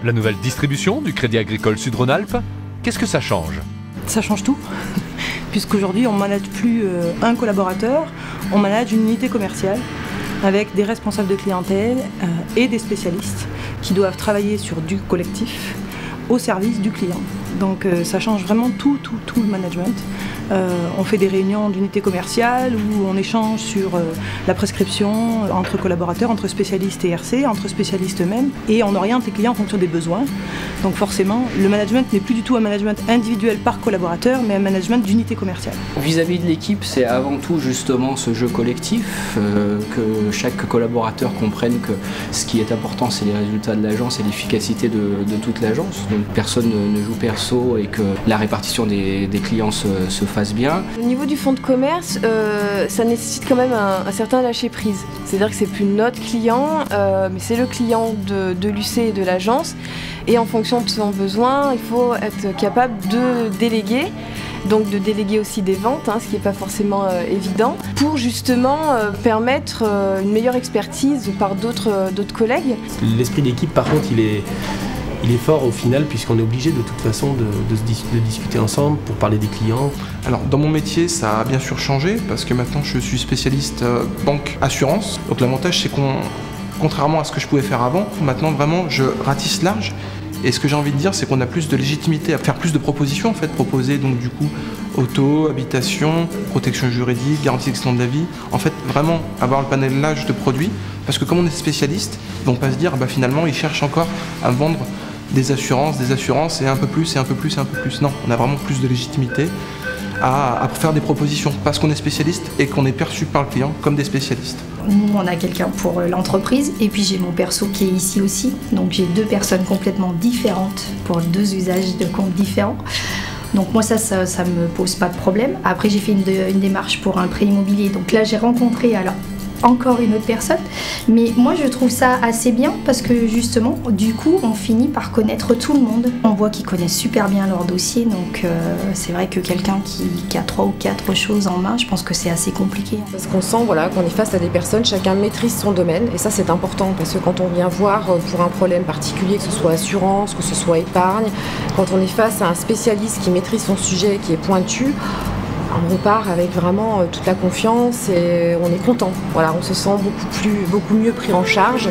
La nouvelle distribution du Crédit Agricole Sud-Rhône-Alpes, qu'est-ce que ça change? Ça change tout, puisqu'aujourd'hui on ne manage plus un collaborateur, on manage une unité commerciale avec des responsables de clientèle et des spécialistes qui doivent travailler sur du collectif au service du client. Donc ça change vraiment tout le management. On fait des réunions d'unités commerciales où on échange sur la prescription entre collaborateurs, entre spécialistes et RC, entre spécialistes eux-mêmes, et on oriente les clients en fonction des besoins. Donc forcément, le management n'est plus du tout un management individuel par collaborateur, mais un management d'unité commerciale. Vis-à-vis de l'équipe, c'est avant tout justement ce jeu collectif, que chaque collaborateur comprenne que ce qui est important, c'est les résultats de l'agence et l'efficacité de toute l'agence. Donc personne ne joue perso et que la répartition des clients se fasse bien. Au niveau du fonds de commerce, ça nécessite quand même un certain lâcher-prise. C'est-à-dire que c'est plus notre client, mais c'est le client de l'UC et de l'agence. Et en fonction de son besoin, il faut être capable de déléguer. Donc de déléguer aussi des ventes, ce qui n'est pas forcément évident, pour justement permettre une meilleure expertise par d'autres collègues. L'esprit d'équipe, par contre, il est fort au final, puisqu'on est obligé de toute façon de discuter ensemble pour parler des clients. Alors dans mon métier, ça a bien sûr changé parce que maintenant je suis spécialiste banque assurance. Donc l'avantage c'est qu'on, contrairement à ce que je pouvais faire avant, maintenant vraiment je ratisse large. Et ce que j'ai envie de dire, c'est qu'on a plus de légitimité à faire plus de propositions en fait, proposer donc du coup auto, habitation, protection juridique, garantie d'accident de la vie. En fait, vraiment avoir le panel large de produits, parce que comme on est spécialiste, ils vont pas se dire finalement ils cherchent encore à vendre des assurances et un peu plus et un peu plus et un peu plus. Non, on a vraiment plus de légitimité à faire des propositions parce qu'on est spécialiste et qu'on est perçu par le client comme des spécialistes. Nous, on a quelqu'un pour l'entreprise et puis j'ai mon perso qui est ici aussi. Donc j'ai deux personnes complètement différentes pour deux usages de comptes différents. Donc moi ça me pose pas de problème. Après j'ai fait une démarche pour un prêt immobilier. Donc là j'ai rencontré encore une autre personne, mais moi je trouve ça assez bien parce que justement du coup on finit par connaître tout le monde. On voit qu'ils connaissent super bien leur dossier, donc c'est vrai que quelqu'un qui a 3 ou 4 choses en main, je pense que c'est assez compliqué. Parce qu'on sent qu'on est face à des personnes, chacun maîtrise son domaine et ça c'est important parce que quand on vient voir pour un problème particulier, que ce soit assurance, que ce soit épargne, quand on est face à un spécialiste qui maîtrise son sujet, qui est pointu, on repart avec vraiment toute la confiance et on est content. Voilà, on se sent beaucoup mieux pris en charge.